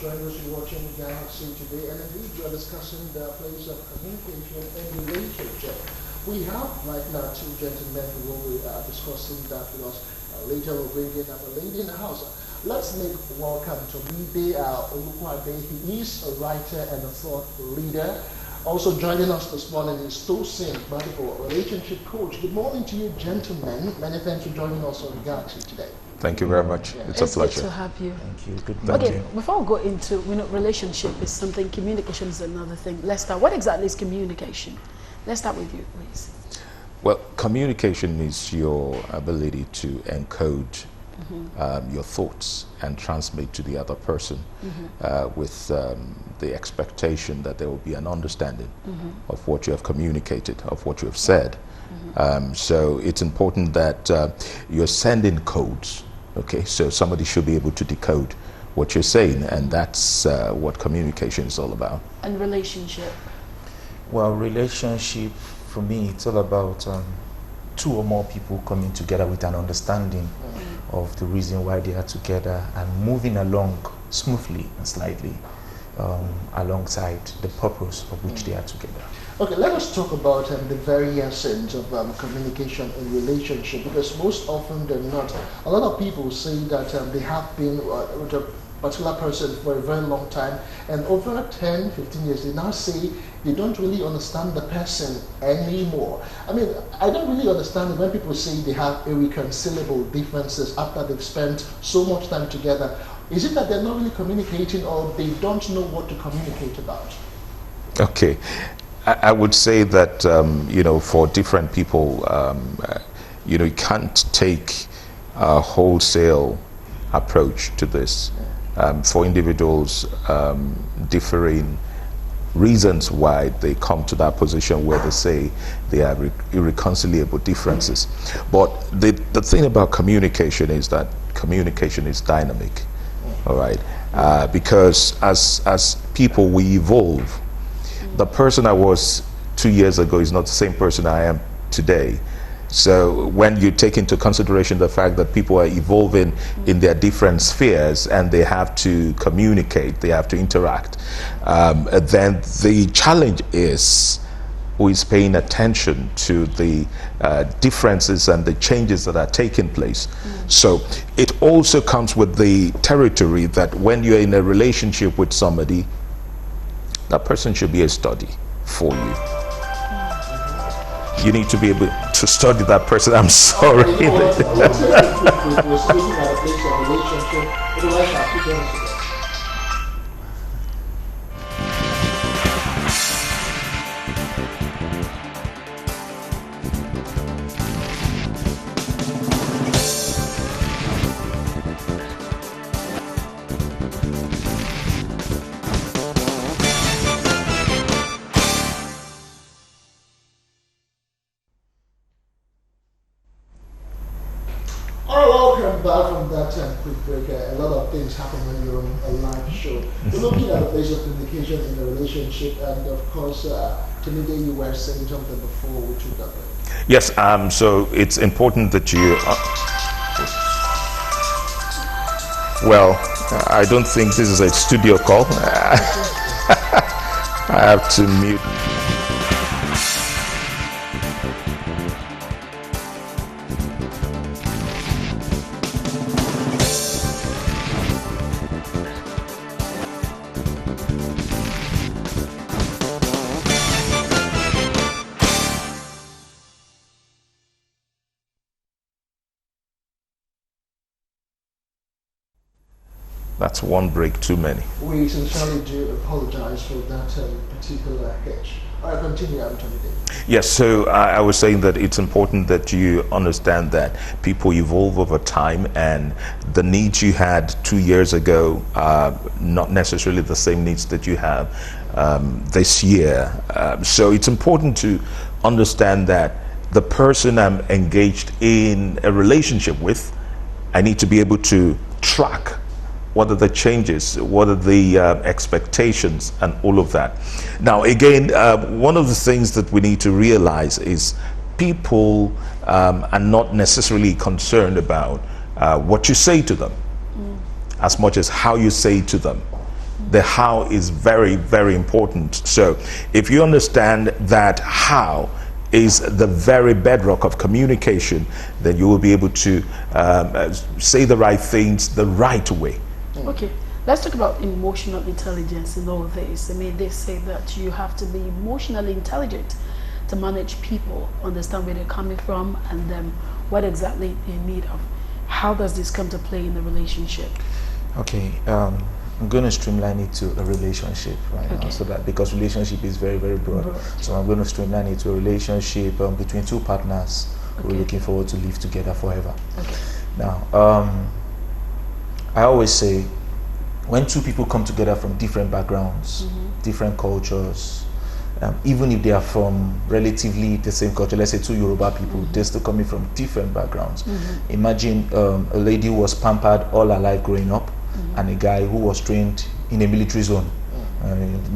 joined us watching Galaxy today, and indeed we are discussing the place of communication and relationship. We have right now two gentlemen who will be discussing that with us. Later we'll bring in a lady in the house. Let's make welcome to Mide Olukwade. He is a writer and a thought leader. Also joining us this morning is Tosin Badibo, relationship coach. Good morning to you, gentlemen. Many thanks for joining us on Galaxy today. Thank you very much. Yeah. It's a pleasure. Good to have you. Thank you. Good morning. Okay, before we go into, relationship is something, communication is another thing. Let's start. What exactly is communication? Let's start with you, please. Well, communication is your ability to encode your thoughts and transmit to the other person with the expectation that there will be an understanding of what you have communicated, of what you have said. So it's important that you're sending codes. Okay, so somebody should be able to decode what you're saying, and that's what communication is all about. And relationship? Well, relationship, for me, it's all about two or more people coming together with an understanding of the reason why they are together and moving along smoothly and slightly alongside the purpose of which they are together. Okay, let us talk about the very essence of communication in relationship, because most often than not, a lot of people say that they have been with a particular person for a very long time, and over 10, 15 years, they now say they don't really understand the person anymore. I mean, I don't really understand when people say they have irreconcilable differences after they've spent so much time together. Is it that they're not really communicating, or they don't know what to communicate about? Okay. I would say that, for different people, you can't take a wholesale approach to this. For individuals, differing reasons why they come to that position where they say they have irreconcilable differences. But the thing about communication is that communication is dynamic, all right? Because as people, we evolve. The person I was 2 years ago is not the same person I am today. So when you take into consideration the fact that people are evolving in their different spheres and they have to communicate, they have to interact, then the challenge is who is paying attention to the differences and the changes that are taking place. So it also comes with the territory that when you're in a relationship with somebody, that person should be a study for you. You need to be able to study that person. I'm sorry. Welcome back from that quick break. A lot of things happen when you're on a live show. We're looking at the base of communication in a relationship, and of course, Timide, you were saying something before we took that break. Yes, so it's important that you... well, I don't think this is a studio call. I have to mute. That's one break too many. We sincerely do apologize for that particular hitch. All right, continue, Anthony. Yes, so I was saying that it's important that you understand that people evolve over time, and the needs you had 2 years ago are not necessarily the same needs that you have this year. So it's important to understand that the person I'm engaged in a relationship with, I need to be able to track what are the changes, what are the expectations, and all of that. Now, again, one of the things that we need to realize is people are not necessarily concerned about what you say to them, as much as how you say to them. The how is very, very important. So if you understand that how is the very bedrock of communication, then you will be able to say the right things the right way. Okay, let's talk about emotional intelligence in all of this. I mean, they say that you have to be emotionally intelligent to manage people, understand where they're coming from, and then what exactly they're in need of. How does this come to play in the relationship? Okay, I'm going to streamline it to a relationship right now, so that because relationship is very, very broad. So I'm going to streamline it to a relationship between two partners who are looking forward to live together forever. Okay. Now, I always say, when two people come together from different backgrounds, different cultures, even if they are from relatively the same culture, let's say two Yoruba people, they're still coming from different backgrounds. Imagine a lady who was pampered all her life growing up, and a guy who was trained in a military zone.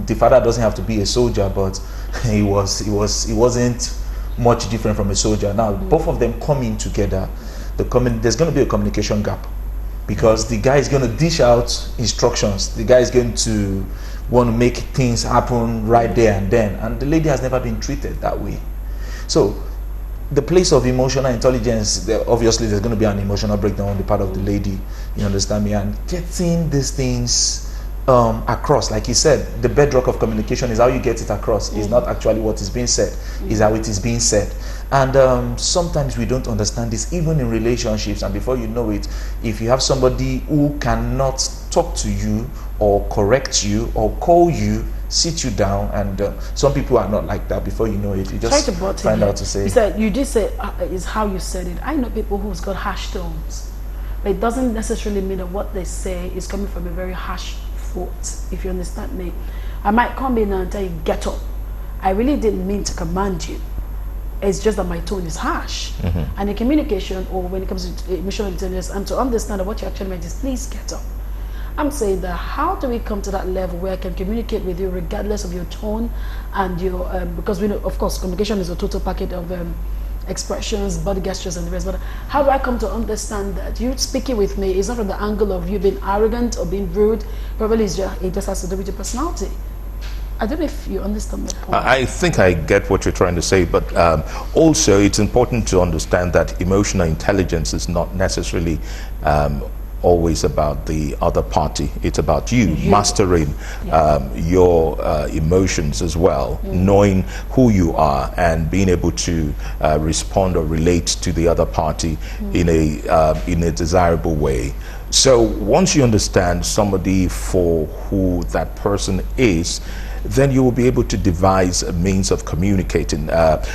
The father doesn't have to be a soldier, but he wasn't much different from a soldier. Now, both of them coming together, there's going to be a communication gap, because the guy is going to dish out instructions. The guy is going to want to make things happen right there and then, and the lady has never been treated that way. So the place of emotional intelligence, obviously there's going to be an emotional breakdown on the part of the lady, you understand me, and getting these things across. Like he said, the bedrock of communication is how you get it across. It's not actually what is being said, it's how it is being said. And sometimes we don't understand this, even in relationships, and before you know it, if you have somebody who cannot talk to you or correct you or call you, sit you down, and some people are not like that. Before you know it, you just find out to say. You did say is how you said it. I know people who's got harsh tones, but it doesn't necessarily mean that what they say is coming from a very harsh thought. If you understand me, I might come in and tell you get up. I really didn't mean to command you. It's just that my tone is harsh. And in communication, or when it comes to emotional intelligence, and to understand that what you actually meant is please get up. I'm saying that how do we come to that level where I can communicate with you regardless of your tone and your because we know, of course, communication is a total packet of expressions, body gestures, and the rest. But how do I come to understand that you speaking with me is not from the angle of you being arrogant or being rude? Probably it just has to do with your personality. I don't know if you understand my point. I think I get what you're trying to say, but also it's important to understand that emotional intelligence is not necessarily always about the other party. It's about you mastering your emotions as well, knowing who you are and being able to respond or relate to the other party in a desirable way. So once you understand somebody for who that person is, then you will be able to devise a means of communicating.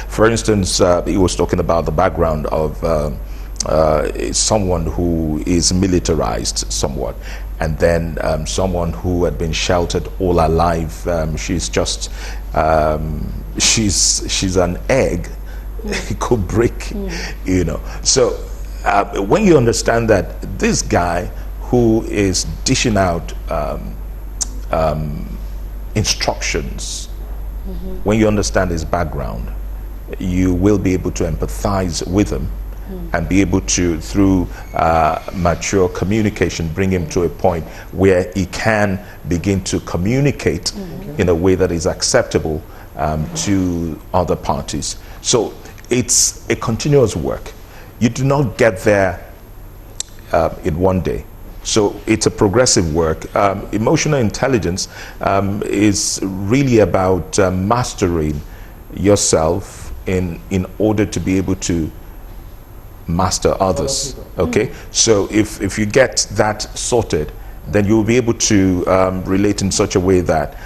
For instance, he was talking about the background of someone who is militarized somewhat, and then someone who had been sheltered all her life. She's just she's an egg. It could break, you know. So when you understand that this guy who is dishing out instructions, when you understand his background, you will be able to empathize with him and be able to, through mature communication, bring him to a point where he can begin to communicate in a way that is acceptable to other parties. So it's a continuous work. You do not get there in one day. So it's a progressive work. Emotional intelligence is really about mastering yourself in order to be able to master others. Okay, so if you get that sorted, then you will be able to relate in such a way that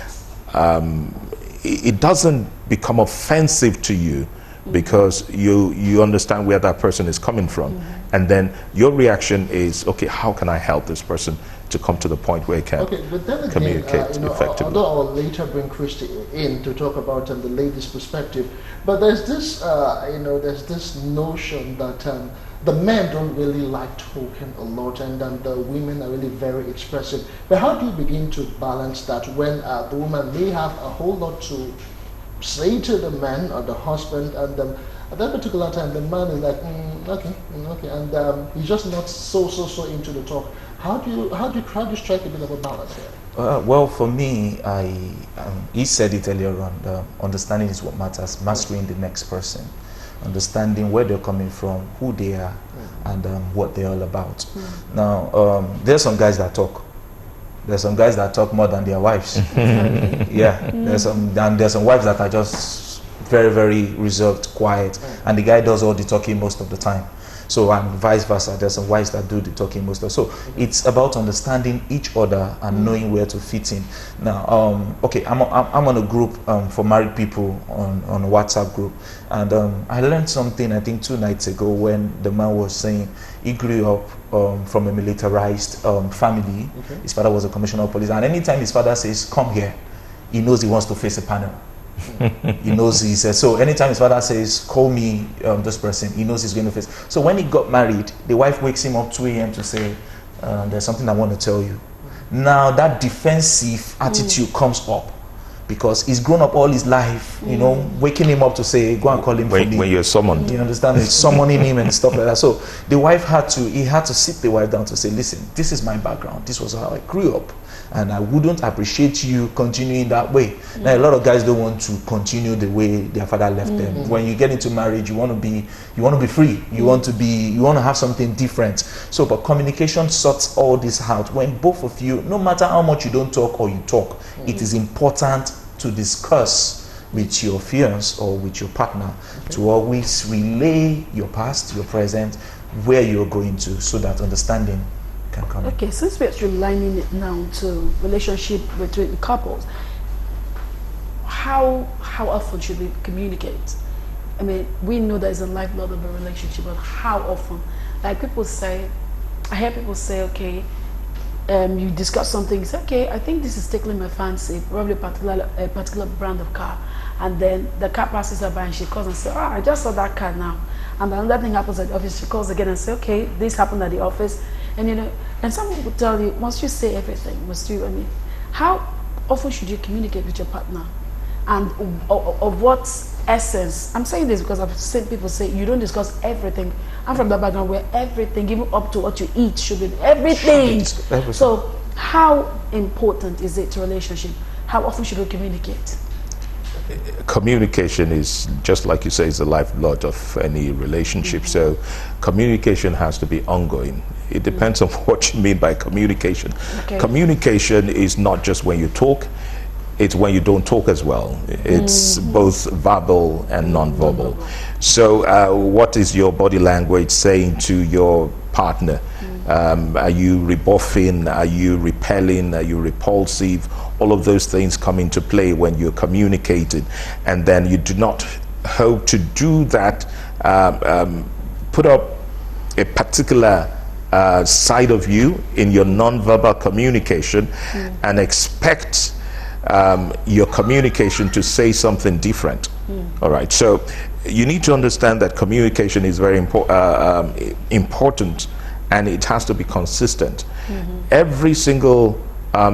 it doesn't become offensive to you, because you understand where that person is coming from, and then your reaction is, okay, how can I help this person to come to the point where he can but then again, communicate effectively? Although I'll later bring Christy in to talk about the lady's perspective, but there's this there's this notion that the men don't really like talking a lot, and the women are really very expressive. But how do you begin to balance that when the woman may have a whole lot to say to the man or the husband, and at that particular time the man is like okay, and he's just not so into the talk. How do you strike a bit of a balance here? Well, for me, he said it earlier on, understanding is what matters, mastering the next person, understanding where they're coming from, who they are, and what they're all about. Now, there's some guys that talk. There's some guys that talk more than their wives. Yeah, there's some wives that are just very, very reserved, quiet, and the guy does all the talking most of the time. So, and vice versa, there's some wives that do the talking most of. So it's about understanding each other and knowing where to fit in. Now, okay, I'm on a group for married people on a WhatsApp group, and I learned something I think 2 nights ago when the man was saying he grew up from a militarized family. Okay. His father was a commissioner of police, and anytime his father says "come here," he knows he wants to face a panel. He knows he says, so anytime his father says call me this person, he knows he's going to face. So when he got married, the wife wakes him up 2 a.m. to say there's something I want to tell you. Now that defensive attitude comes up because he's grown up all his life, you know, waking him up to say go and call him for me. When you're summoned, you understand, it's summoning him and stuff like that. So the wife had to sit the wife down to say, listen, this is my background, this was how I grew up, and I wouldn't appreciate you continuing that way. Now, a lot of guys don't want to continue the way their father left them. When you get into marriage, you want to be free. You want to have something different. So, but communication sorts all this out. When both of you, no matter how much you don't talk or you talk, it is important to discuss with your fiance or with your partner to always relay your past, your present, where you're going to, so that understanding can come. Okay, since we're streamlining it now to relationship between couples, how often should we communicate? I mean, we know there's a lifeblood of a relationship, but how often? Like people say, I hear people say, okay, you discuss something, you say, okay, I think this is tickling my fancy, probably a particular brand of car, and then the car passes her by and she calls and says, I just saw that car now. And another thing happens at the office, she calls again and says, okay, this happened at the office. And you know, and someone will tell you, must you say everything? How often should you communicate with your partner? And of what essence? I'm saying this because I've seen people say you don't discuss everything. I'm from that background where everything, even up to what you eat, should be everything. So how important is it to relationship? How often should we communicate? Communication is, just like you say, is the lifeblood of any relationship. So communication has to be ongoing. It depends on what you mean by communication. Okay. Communication is not just when you talk, it's when you don't talk as well. It's both verbal and non-verbal. So what is your body language saying to your partner? Are you rebuffing? Are you repelling? Are you repulsive? All of those things come into play when you're communicating. And then you do not hope to do that, put up a particular side of you in your non-verbal communication and expect your communication to say something different. All right, so you need to understand that communication is very important, and it has to be consistent. Every single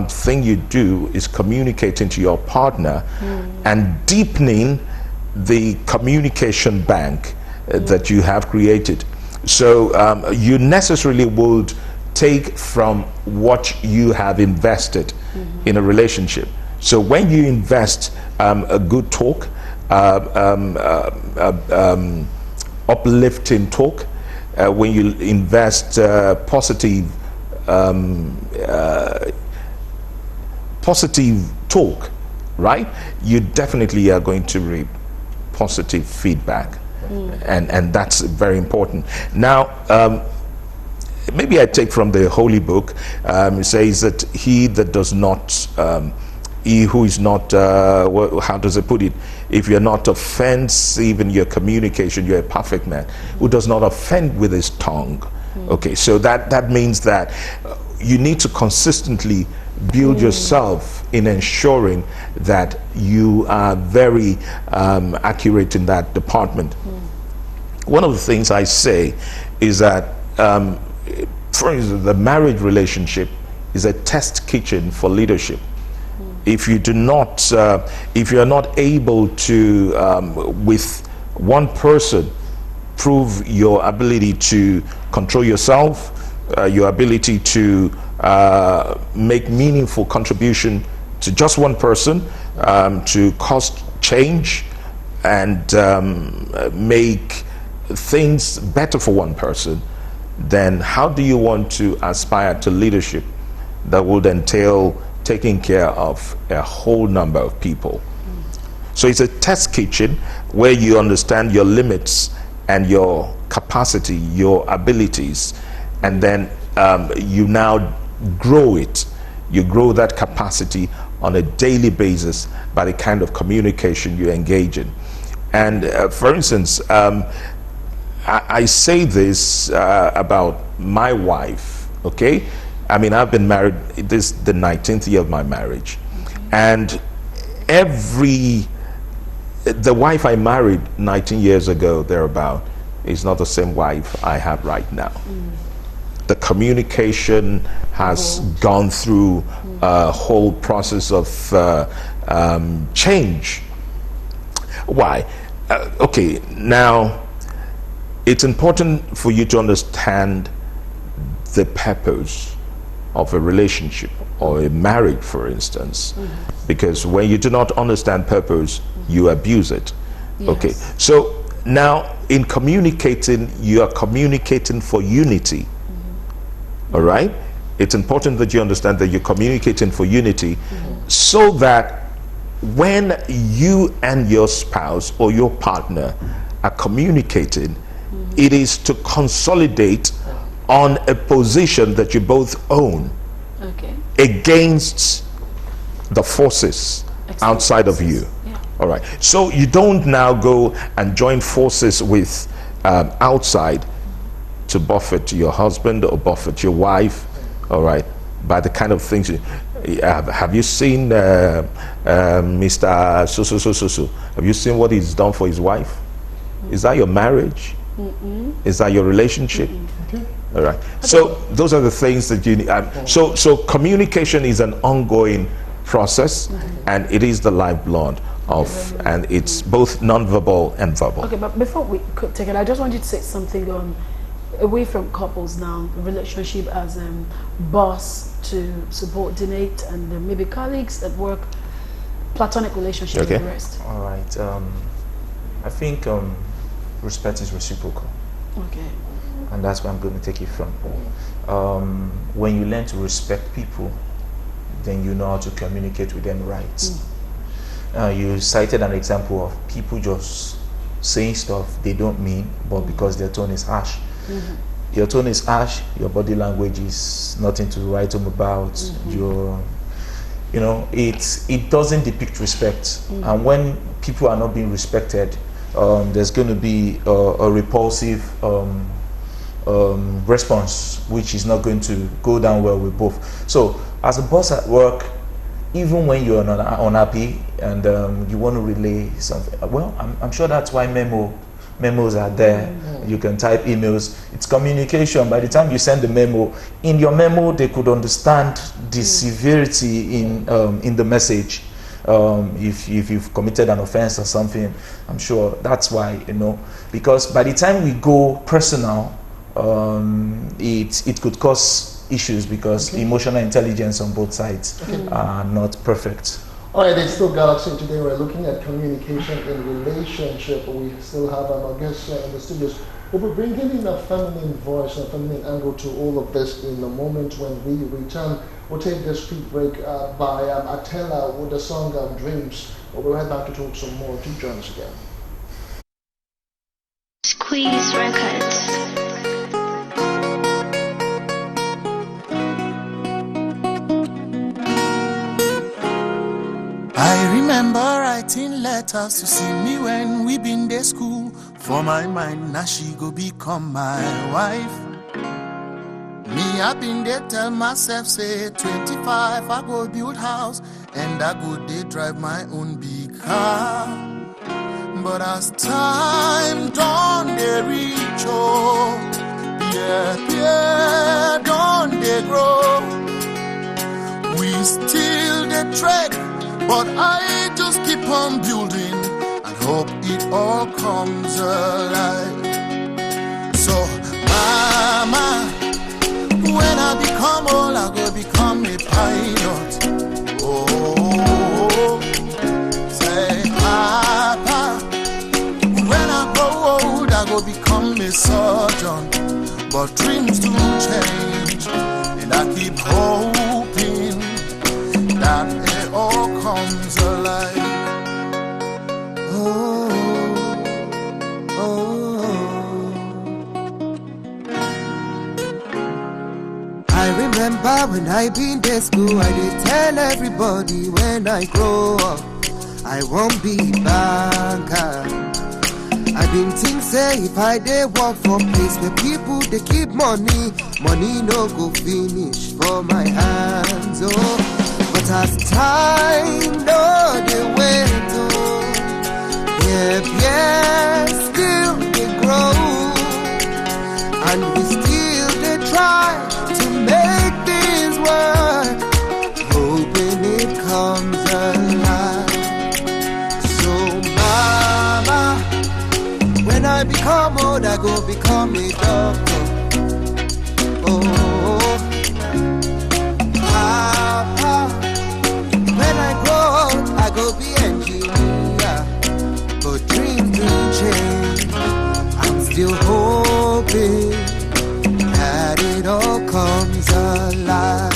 thing you do is communicating to your partner and deepening the communication bank that you have created. So you necessarily would take from what you have invested in a relationship. So when you invest a good talk, uplifting talk, when you invest positive talk, right, you definitely are going to reap positive feedback. And that's very important. Now, maybe I take from the Holy Book, it says that he that does not, he who is not, how does it put it? If you're not offensive in your communication, you're a perfect man who does not offend with his tongue. Okay, so that means that you need to consistently build yourself in ensuring that you are very accurate in that department. One of the things I say is that, for instance, the marriage relationship is a test kitchen for leadership. If you do not, if you are not able to, with one person, prove your ability to control yourself, your ability to make meaningful contribution to just one person, to cause change and make things better for one person, then how do you want to aspire to leadership that would entail taking care of a whole number of people? So it's a test kitchen where you understand your limits and your capacity, your abilities, and then you now grow it. You grow that capacity on a daily basis by the kind of communication you engage in. And for instance, I say this about my wife, okay? I mean, I've been married, this is the 19th year of my marriage. And the wife I married 19 years ago, thereabout, is not the same wife I have right now. The communication has gone through a whole process of change. Why? Okay, now, it's important for you to understand the purpose of a relationship or a marriage, for instance, because when you do not understand purpose, you abuse it. Yes. Okay, so now in communicating, you are communicating for unity. All right, it's important that you understand that you're communicating for unity, so that when you and your spouse or your partner are communicating, it is to consolidate on a position that you both own, Okay. against the forces outside of you. Yeah. All right. So you don't now go and join forces with outside to buffet your husband or buffet your wife. All right. By the kind of things have you seen Mr. So? Have you seen what he's done for his wife? Is that your marriage? Is that your relationship? All right. So those are the things that you need. So communication is an ongoing process, and it is the lifeblood of, and it's both non-verbal and verbal. Okay, but before we could take it, I just want you to say something away from couples now, relationship as boss to subordinate, and maybe colleagues at work, platonic relationship, Okay. and the rest. All right. I think respect is reciprocal, Okay. and that's where I'm going to take it from. When you learn to respect people, then you know how to communicate with them right. You cited an example of people just saying stuff they don't mean, but because their tone is harsh. Your tone is harsh, your body language is nothing to write home about. It doesn't depict respect. And when people are not being respected, there's going to be a repulsive response, which is not going to go down well with both. So as a boss at work, even when you're not unhappy and you want to relay something, well, I'm sure that's why memos are there. You can type emails. It's communication. By the time you send the memo, in your memo they could understand the severity in the message. If you've committed an offense or something, I'm sure that's why, because by the time we go personal, it could cause issues, because emotional intelligence on both sides are not perfect. All right, it's still Galaxy. Today we're looking at communication in relationship. We still have our guests in the studios. We'll be bringing in a feminine voice, a feminine angle to all of this in a moment. When we return, we'll take this quick break by Atella with the song Dreams. We'll be right back to talk some more. Do join us again. Squeeze Records. I remember writing letters to see me when we been to school. For my mind, now she go become my wife. Me, I been there tell myself, say 25, I go build house, and I go they drive my own big car. But as time done, they reach home. Yeah, done they grow. We still the tread, but I just keep on building and hope it all comes alive. So, Mama, When I become old, I go become a pilot. Oh, say Papa. When I grow old, I go become a surgeon. But dreams do change, and I keep hoping that it all comes alive. Oh, oh. I remember when I been to school, I did tell everybody when I grow up, I won't be banker. I been think say if I dey work for place where people they keep money, money no go finish for my hands. Oh, but as time no they wait, oh, yeah, still they grow, and we still they try to make things work, hoping it comes alive. So mama, when I become old, I go become a doctor. Oh, Papa, when I grow old, I go be engineer. But dreams do change. I'm still hoping that it all comes alive.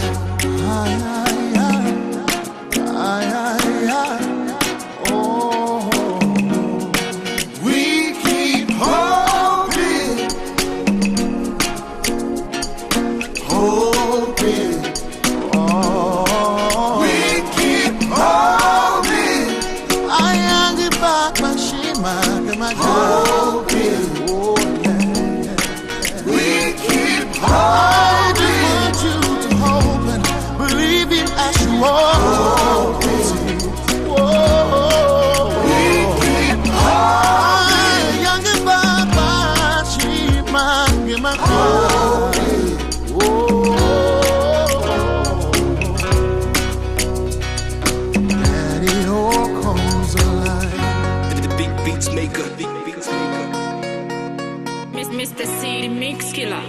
Mr. C, the Mix Killer.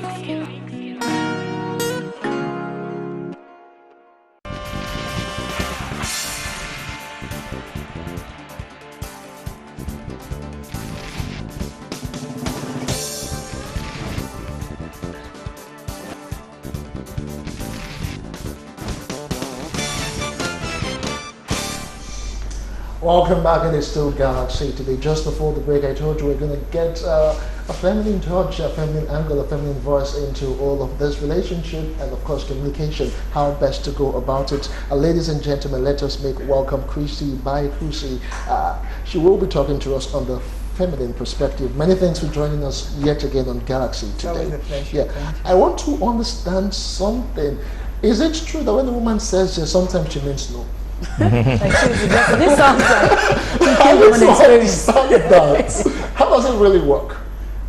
Welcome back, and it's still Galaxy. Today, just before the break, I told you we're going to get a feminine touch, a feminine angle, a feminine voice into all of this relationship and, of course, communication, how best to go about it. Ladies and gentlemen, let us make welcome Christy by Chrissy. She will be talking to us on the feminine perspective. Many thanks for joining us yet again on Galaxy today. Always a pleasure. Yeah, I want to understand something. Is it true that when a woman says yes, sometimes she means no? This sounds like how does it really work?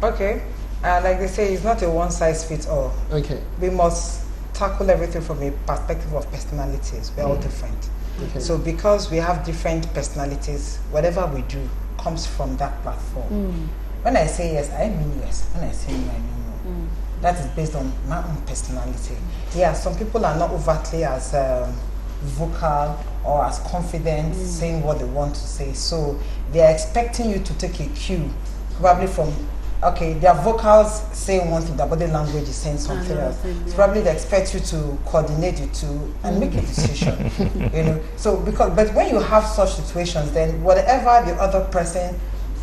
Okay, like they say, it's not a one size fits all. Okay. We must tackle everything from a perspective of personalities. We're all different. Okay. So because we have different personalities, whatever we do comes from that platform. When I say yes, I mean yes. When I say no, I mean no. That is based on my own personality. Yeah, some people are not overtly as vocal or as confident saying what they want to say, so they are expecting you to take a cue, probably from, okay, their vocals saying one thing, their body language is saying something else. So probably they expect you to coordinate the two and make a decision. You know, so but when you have such situations, then whatever the other person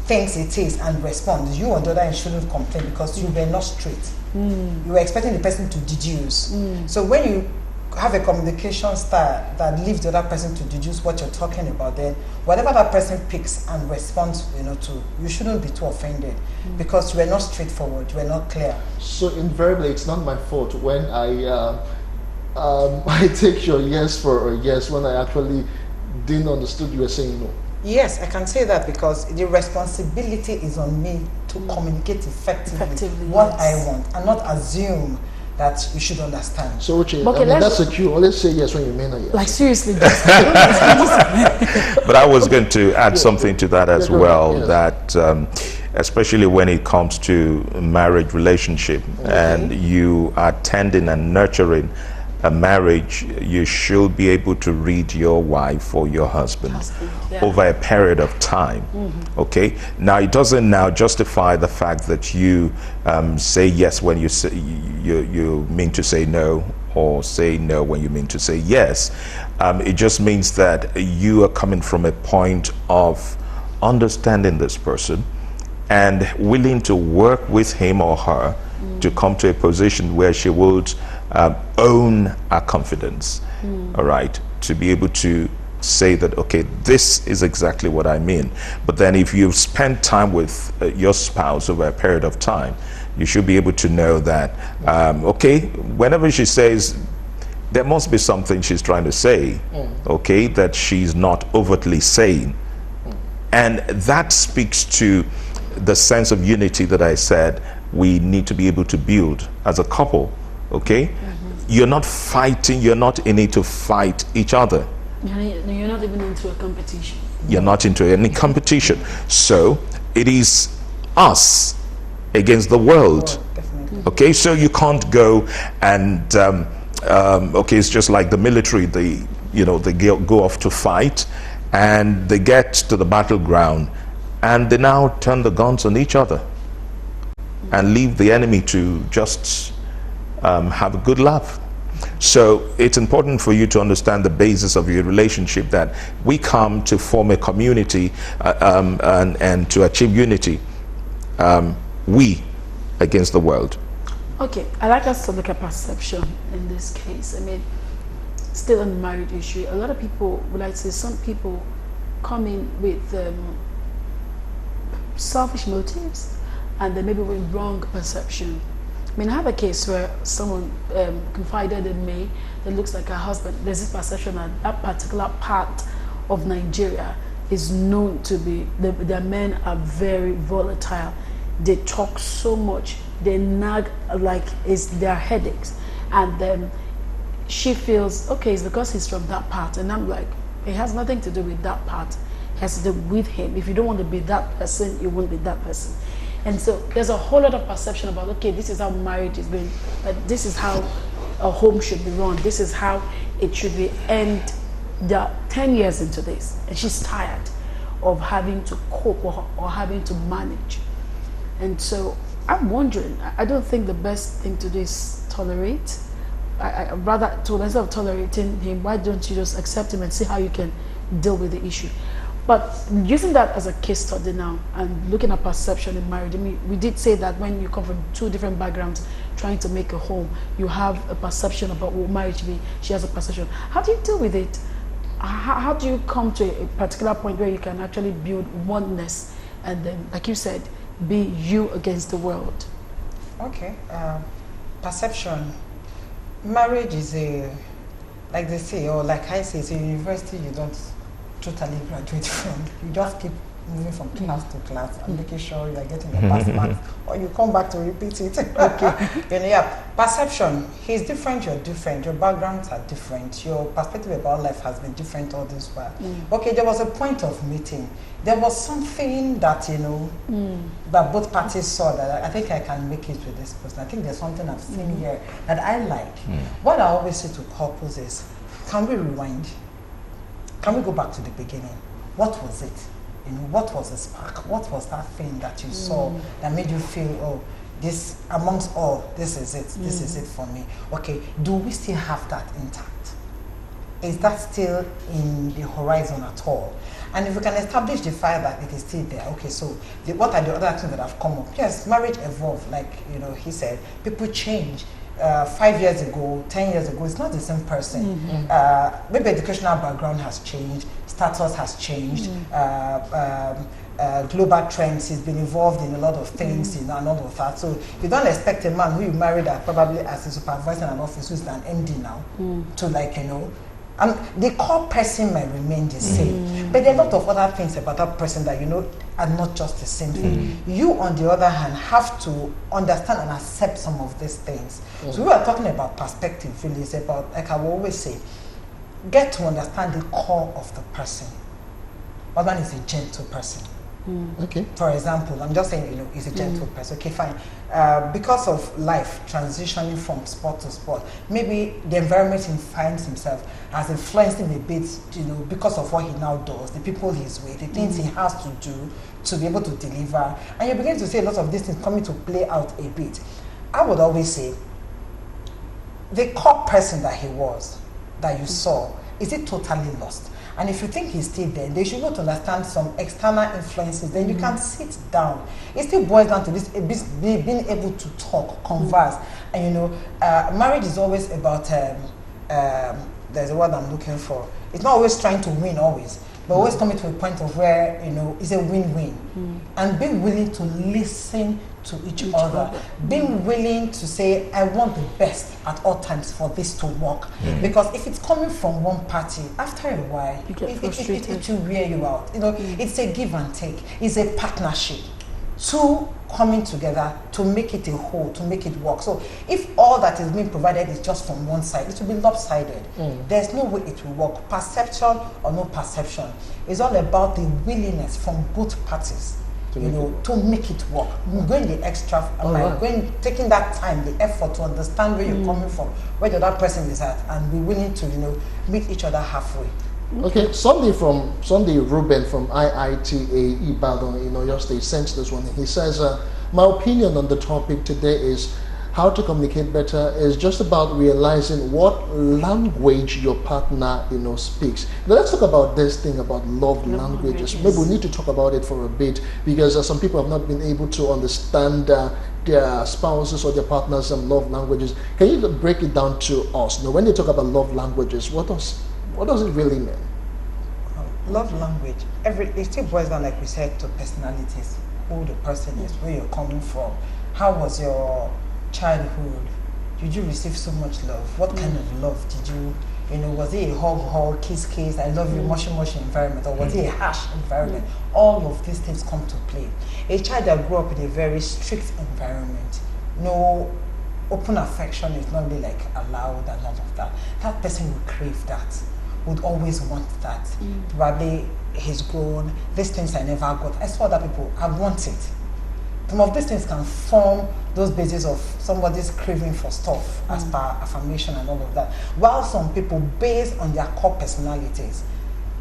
thinks it is and responds, you on the other end shouldn't complain because you were not straight. You were expecting the person to deduce. So when you have a communication style that leaves the other person to deduce what you're talking about, then whatever that person picks and responds, you know, to, you shouldn't be too offended because you were not straightforward, you were not clear. So invariably, it's not my fault when I take your yes for a yes when I actually didn't understood you were saying no. Yes, I can say that because the responsibility is on me to communicate effectively what I want and not assume that you should understand. So, okay, I mean, that's a cue. Always say yes when you mean a yes. Like, seriously. But I was going to add something to that as well, that especially when it comes to a marriage relationship, and you are tending and nurturing a marriage, you should be able to read your wife or your husband over a period of time. Okay, now it doesn't now justify the fact that you say yes when you say you mean to say no, or say no when you mean to say yes. It just means that you are coming from a point of understanding this person and willing to work with him or her to come to a position where she would own her confidence, all right, to be able to say that, okay, this is exactly what I mean. But then if you've spent time with your spouse over a period of time, you should be able to know that, okay, whenever she says, there must be something she's trying to say, okay, that she's not overtly saying. And that speaks to the sense of unity that I said we need to be able to build as a couple, okay? You're not fighting, you're not in it to fight each other. You're not even into a competition. You're not into any competition. So it is us against the world. Okay, so you can't go and okay, it's just like the military. They go off to fight, and they get to the battleground, and they now turn the guns on each other and leave the enemy to just have a good laugh. So it's important for you to understand the basis of your relationship, that we come to form a community and to achieve unity, we against the world. Okay, I like us to look at perception in this case. I mean, still on the marriage issue, a lot of people would like to say some people come in with selfish motives, and then maybe with wrong perception. I mean, I have a case where someone confided in me that looks like her husband. There's this perception that that particular part of Nigeria is known to be, their men are very volatile. They talk so much, they nag like it's their headaches. And then she feels, okay, it's because he's from that part. And I'm like, it has nothing to do with that part. It has to do with him. If you don't want to be that person, you won't be that person. And so there's a whole lot of perception about, okay, this is how marriage is being, this is how a home should be run, this is how it should be. And they're 10 years into this, and she's tired of having to cope or having to manage. And so I'm wondering, I don't think the best thing to do is tolerate. I rather, instead of tolerating him, why don't you just accept him and see how you can deal with the issue? But using that as a case study now and looking at perception in marriage, I mean, we did say that when you come from two different backgrounds trying to make a home, you have a perception about what marriage be. She has a perception. How do you deal with it? How do you come to a particular point where you can actually build oneness and then, like you said, be you against the world? Okay. Perception. Marriage is a, like they say, or like I say, it's a university you don't totally graduate from. You just keep moving from class to class and making sure you are getting your pass marks, or you come back to repeat it. Okay. Yeah. Perception. He's different, you're different, your backgrounds are different, your perspective about life has been different all this while. Okay, there was a point of meeting. There was something that, that both parties saw that I think I can make it with this person. I think there's something I've seen here that I like. What I always say to couples is, can we rewind? Can we go back to the beginning? What was it? What was the spark? What was that thing that you saw that made you feel, oh, this, amongst all, this is it. This is it for me. Okay, do we still have that intact? Is that still in the horizon at all? And if we can establish the fire that it is still there, okay, so what are the other things that have come up? Yes, marriage evolved, like he said, people change. 5 years ago, 10 years ago, it's not the same person. Maybe educational background has changed, status has changed, global trends, he's been involved in a lot of things, and all of that. So you don't expect a man who you married probably as a supervisor in an office who's an MD now to and the core person might remain the same, but there are a lot of other things about that person that are not just the same thing. You, on the other hand, have to understand and accept some of these things. So we are talking about perspective. Really, it's about, like I will always say, get to understand the core of the person. One man is a gentle person. Okay. For example, I'm just saying, he's a gentle person. Okay, fine. Because of life transitioning from sport to sport, maybe the environment he finds himself has influenced him a bit, because of what he now does, the people he's with, the things he has to do to be able to deliver. And you begin to see a lot of these things coming to play out a bit. I would always say, the core person that he was, that you saw, is it totally lost? And if you think he's still there, they should go to understand some external influences. Then you can sit down. It still boils down to this being able to talk, converse. And marriage is always about, there's a word I'm looking for. It's not always trying to win always, but always coming to a point of where, it's a win-win. And being willing to listen to each other. Being willing to say, I want the best at all times for this to work. Because if it's coming from one party, after a while, it will wear you out. It's a give and take. It's a partnership. Two coming together to make it a whole, to make it work. So if all that is being provided is just from one side, it will be lopsided. There's no way it will work. Perception or no perception. It's all about the willingness from both parties to make it work. Going the extra mile, taking that time, the effort to understand where you're coming from, where the other person is at, and be willing to meet each other halfway. Okay, Sunday Ruben from IITA Ibadan in Oyo State sent this one. He says, my opinion on the topic today is how to communicate better is just about realizing what language your partner speaks. Now let's talk about this thing about love languages. Maybe we need to talk about it for a bit, because some people have not been able to understand their spouses or their partners' love languages. Can you break it down to us? Now, when you talk about love languages, what does it really mean? Love language, it still boils down, like we said, to personalities, who the person is, where you're coming from, how was your childhood, did you receive so much love, what kind of love did you, was it a hug, kiss, I love you, mushy environment, or was it a harsh environment? All of these things come to play. A child that grew up in a very strict environment, no open affection is not really allowed and all of that. That person will crave that, would always want that. Probably he's grown, these things I never got. I saw other people, I want it. Some of these things can form those bases of somebody's craving for stuff as per affirmation and all of that. While some people, based on their core personalities,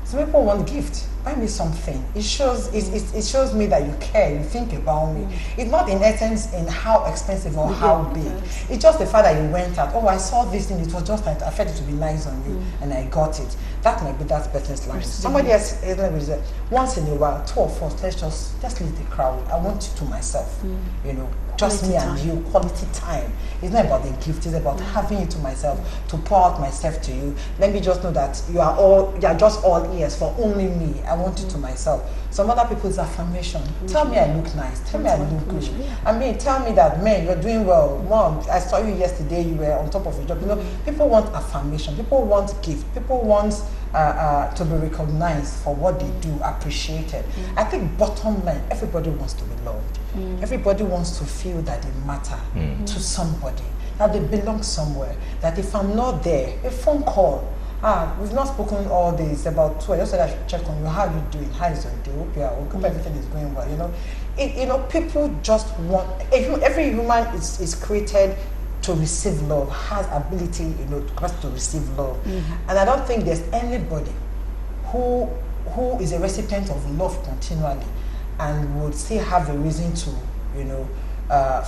some people want gift. Buy me something. It shows me that you care, you think about me. It's not in essence in how expensive or how big. It's just the fact that you went out. Oh, I saw this thing. It was just like I felt it to be nice on you, and I got it. That might be that person's language. Somebody else is once in a while, two of us, let's leave the crowd. I want you to myself. Just me and you, quality time. It's not about the gift, it's about having you to myself, to pour out myself to you. Let me just know that you are just all ears for only me. I want you to myself. Some other people's affirmation. Tell me I look nice. Tell me I look good. Tell me that, man, you're doing well. Mom, I saw you yesterday, you were on top of your job. People want affirmation. People want gift. People want to be recognized for what they do, appreciated. I think bottom line, everybody wants to be loved. Everybody wants to feel that they matter to somebody, that they belong somewhere, that if I'm not there, a phone call, we've not spoken all days, about 2. I just said I should check on you. How are you doing? How is your day? Hope everything is going well. People just want, every human is created to receive love, has ability, to receive love. And I don't think there's anybody who is a recipient of love continually and would still have a reason to,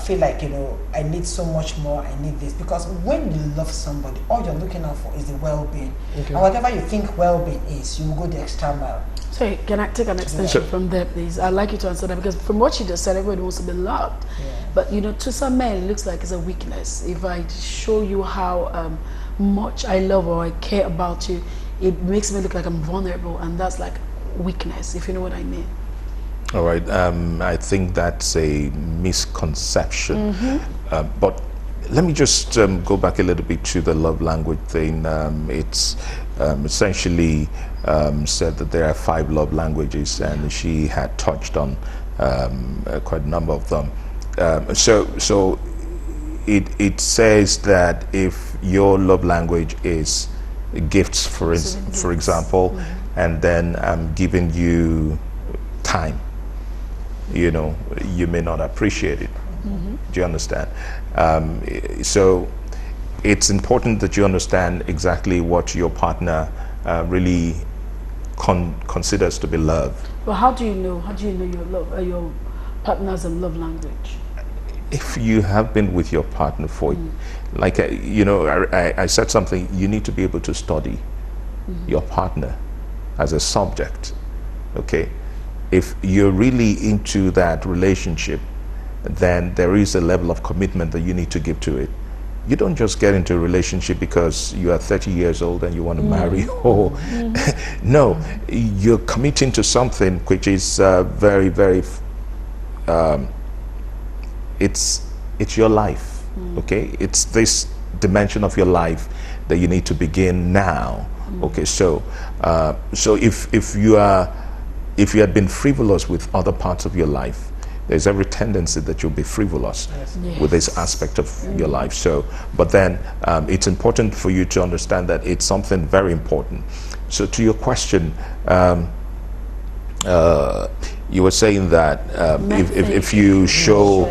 feel like, I need so much more, I need this. Because when you love somebody, all you're looking out for is the well-being. And whatever you think well-being is, you will go the extra mile. Sorry, can I take an extension from there, please? I'd like you to answer that, because from what you just said, everybody wants to be loved. But, to some men, it looks like it's a weakness. If I show you how much I love or I care about you, it makes me look like I'm vulnerable, and that's like weakness, if you know what I mean. All right, I think that's a misconception. But let me just go back a little bit to the love language thing. It's essentially said that there are 5 love languages, and she had touched on quite a number of them. So it says that if your love language is gifts, for example, and then I'm giving you time, you know, you may not appreciate it. Do you understand? So it's important that you understand exactly what your partner really considers to be love. Well, how do you know? How do you know your love, your partner's love language? If you have been with your partner for, like, you know, I said something, you need to be able to study your partner as a subject, okay? If you're really into that relationship, then there is a level of commitment that you need to give to it. You don't just get into a relationship because you are 30 years old and you want to marry, or no, you're committing to something which is very, very, it's your life, okay? It's this dimension of your life that you need to begin now, okay? So, so if you had been frivolous with other parts of your life, there's every tendency that you'll be frivolous with this aspect of your life. So, but then it's important for you to understand that it's something very important. So to your question, you were saying that if you show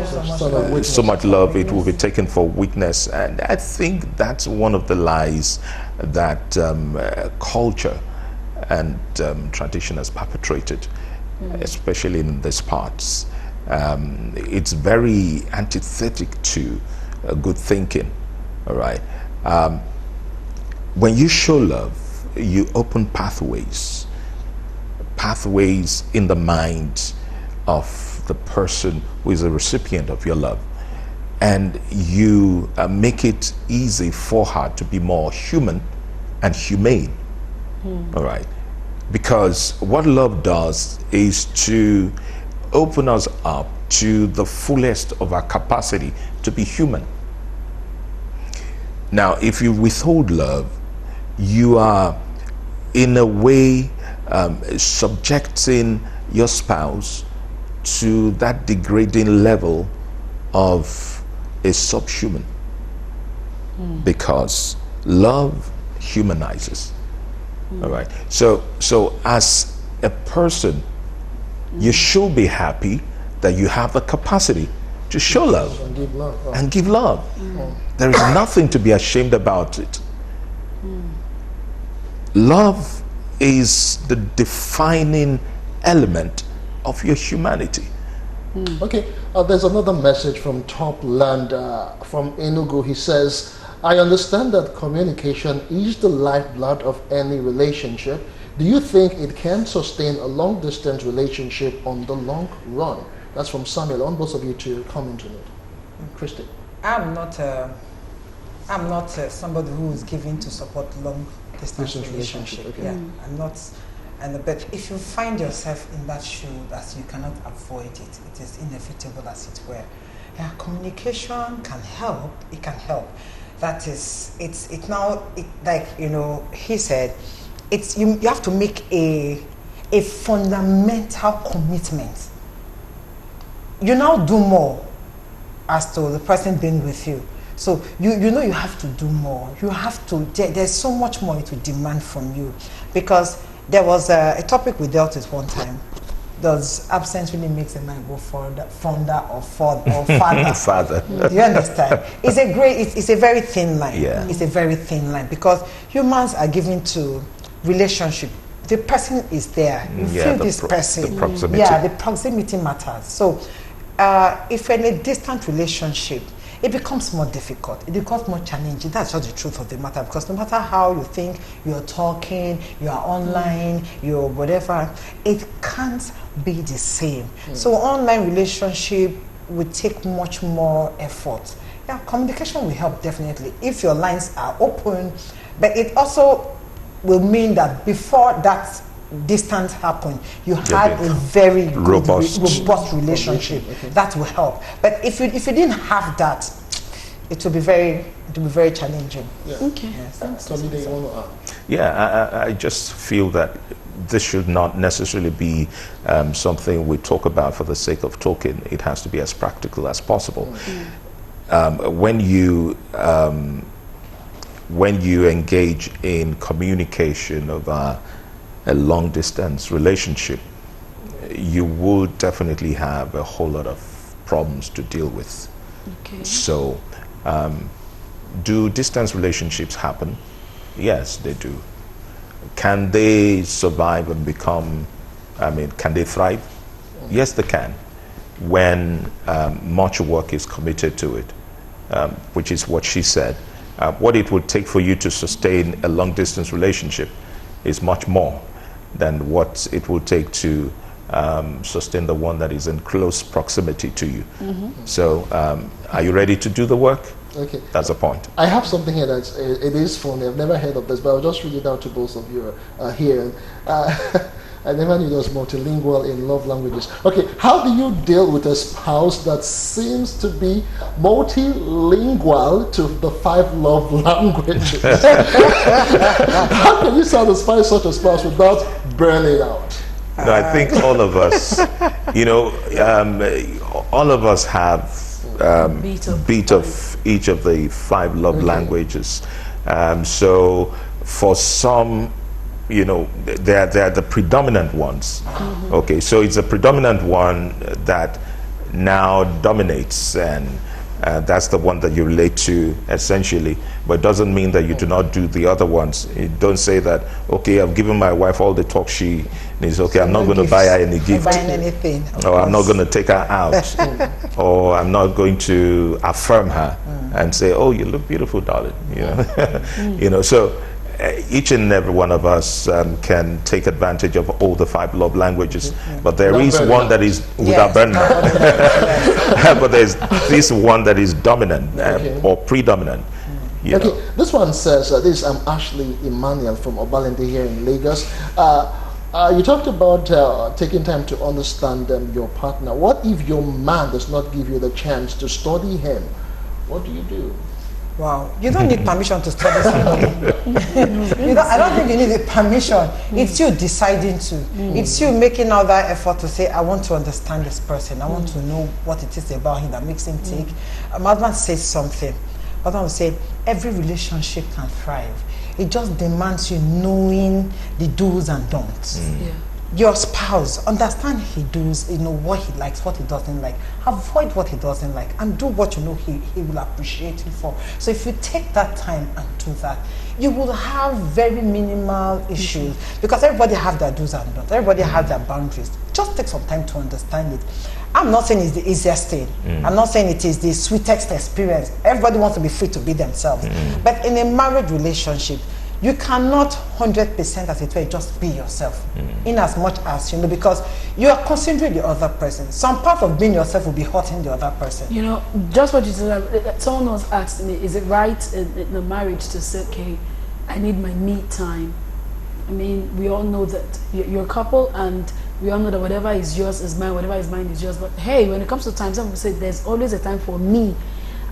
so much love, it will be taken for weakness. And I think that's one of the lies that culture and tradition has perpetrated, especially in these parts. It's very antithetic to good thinking, all right? When you show love, you open pathways in the mind of the person who is a recipient of your love, and you make it easy for her to be more human and humane, all right? Because what love does is to open us up to the fullest of our capacity to be human. Now, if you withhold love, you are in a way subjecting your spouse to that degrading level of a subhuman, because love humanizes. All right. So as a person, you should be happy that you have the capacity to show love And give love. Oh. and give love. There is nothing to be ashamed about it. Love is the defining element of your humanity. Okay, there's another message from Topland from Enugu. He says, I understand that communication is the lifeblood of any relationship. Do you think it can sustain a long-distance relationship on the long run? That's from Samuel. I want both of you to comment on it. Christy. I'm not somebody who is given to support long-distance relationship. Okay. Yeah, I'm not. But if you find yourself in that shoe, that you cannot avoid it, it is inevitable, as it were. Yeah, communication can help. It can help. That is, like, you know, he said, it's you have to make a fundamental commitment. You now do more as to the person being with you. So you know you have to do more. You have to. There's so much more it will demand from you, because there was a topic we dealt with one time. Does absence really makes a man go fonder or father? Father. Do you understand? It's a very thin line. Yeah. It's a very thin line, because humans are given to relationship. The person is there. You feel this person. The proximity. Yeah, the proximity matters. So if you're in a distant relationship, it becomes more difficult. It becomes more challenging. That's just the truth of the matter, because no matter how you think, you're talking, you're online, you're whatever, it can't be the same. So online relationship would take much more effort. Yeah, communication will help definitely if your lines are open, but it also will mean that before that distance happened, you had a very robust relationship. That will help. But if you didn't have that, it will be very challenging. Yeah. Okay. Yes. Tomide, you want to add? Yeah, I just feel that this should not necessarily be something we talk about for the sake of talking. It has to be as practical as possible. When you engage in communication of a long distance relationship, you would definitely have a whole lot of problems to deal with. Okay. So, do distance relationships happen? Yes, they do. Can they survive and become, can they thrive? Yes, they can, when much work is committed to it, which is what she said. What it would take for you to sustain a long-distance relationship is much more than what it will take to sustain the one that is in close proximity to you. So, are you ready to do the work? Okay. That's the point. I have something here that it is funny. I've never heard of this, but I'll just read it out to both of you here. I never knew there was multilingual in love languages. Okay, how do you deal with a spouse that seems to be multilingual to the 5 love languages? How can you satisfy such a spouse without burning out? No, I think all of us, all of us have beat of each of the 5 love languages. So for some, they're the predominant ones. Okay, so it's a predominant one that now dominates, and that's the one that you relate to essentially, but it doesn't mean that you do not do the other ones. You don't say that, okay, I've given my wife all the talk she needs, okay, I'm not going to buy her any gift, buying anything, or I'm not going to take her out, or I'm not going to affirm her and say, oh, you look beautiful, darling, so each and every one of us can take advantage of all the 5 love languages, but there is one that is without burning, but there's this one that is dominant or predominant. Okay, this one says, I'm Ashley Emmanuel from Obalende here in Lagos. You talked about taking time to understand your partner. What if your man does not give you the chance to study him? What do you do? Wow, you don't need permission to study somebody. I don't think you need the permission. It's you deciding to. It's you making all that effort to say, I want to understand this person. I want to know what it is about him that makes him tick. My husband says something. My husband will say, every relationship can thrive. It just demands you knowing the do's and don'ts. Your spouse, understand he does, what he likes, what he doesn't like. Avoid what he doesn't like and do what you know he will appreciate you for. So if you take that time and do that, you will have very minimal issues because everybody have their do's and don'ts. Everybody has their boundaries. Just take some time to understand it. I'm not saying it's the easiest thing. I'm not saying it is the sweetest experience. Everybody wants to be free to be themselves. But in a marriage relationship, you cannot 100% as it were just be yourself in as much as because you are considering the other person. Some part of being yourself will be hurting the other person. Just what you said, someone was asked me, is it right in a marriage to say, okay, I need my me time? I mean, we all know that you're a couple and we all know that whatever is yours is mine, whatever is mine is yours. But hey, when it comes to time, some people say there's always a time for me.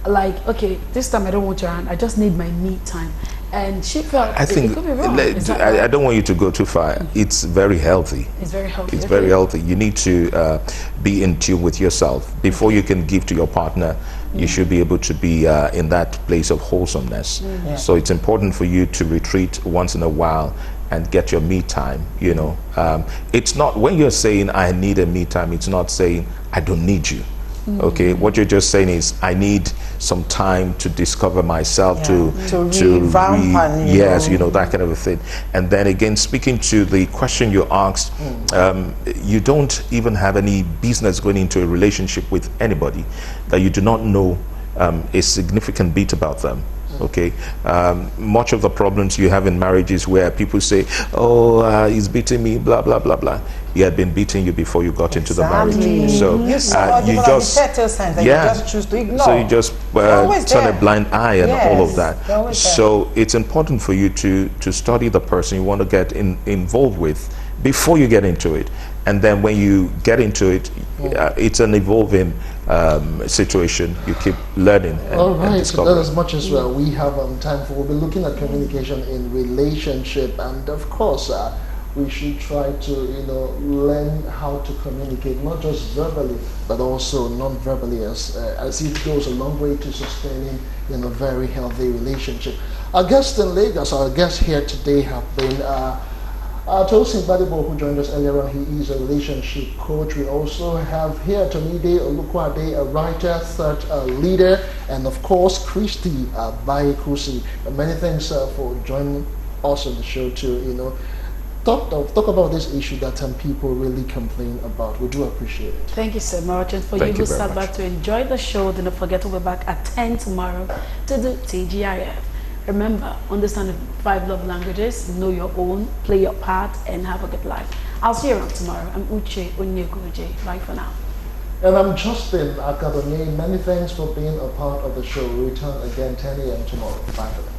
Like, okay, this time I don't want your hand, I just need my me time. And she felt I think it could be wrong. I don't want you to go too far. It's very healthy. It's very healthy. It's very healthy. You need to be in tune with yourself. Before you can give to your partner, you should be able to be in that place of wholesomeness. So it's important for you to retreat once in a while and get your me time. It's not, when you're saying I need a me time, it's not saying I don't need you. Okay, what you're just saying is I need some time to discover myself, to revamp that kind of a thing. And then again, speaking to the question you asked, you don't even have any business going into a relationship with anybody that you do not know a significant bit about them. Okay, much of the problems you have in marriages where people say, oh, he's beating me, blah blah blah blah. He had been beating you before you got into the marriage. So you just choose to ignore. So you just turn a blind eye and all of that. So it's important for you to study the person you want to get involved with before you get into it. And then when you get into it, it's an evolving situation. You keep learning and discovering. As much as we have time for, we'll be looking at communication in relationship, and of course we should try to learn how to communicate, not just verbally but also non-verbally, as it goes a long way to sustaining a very healthy relationship. Our guests in Lagos, our guests here today have been Tosin Badibo, who joined us earlier on, he is a relationship coach. We also have here Tomide Olukwade, a writer, thought leader, and of course Christy Bayekusi. Many thanks for joining us on the show to talk about this issue that people really complain about. We do appreciate it. Thank you so much. And for you who sat back to enjoy the show, do not forget to be back at 10 tomorrow to do TGIF. Remember, understand the 5 love languages, know your own, play your part, and have a good life. I'll see you around tomorrow. I'm Uche Onyegoje. Bye for now. And I'm Justin Akadonye. Many thanks for being a part of the show. We return again 10 a.m. tomorrow. Bye for now.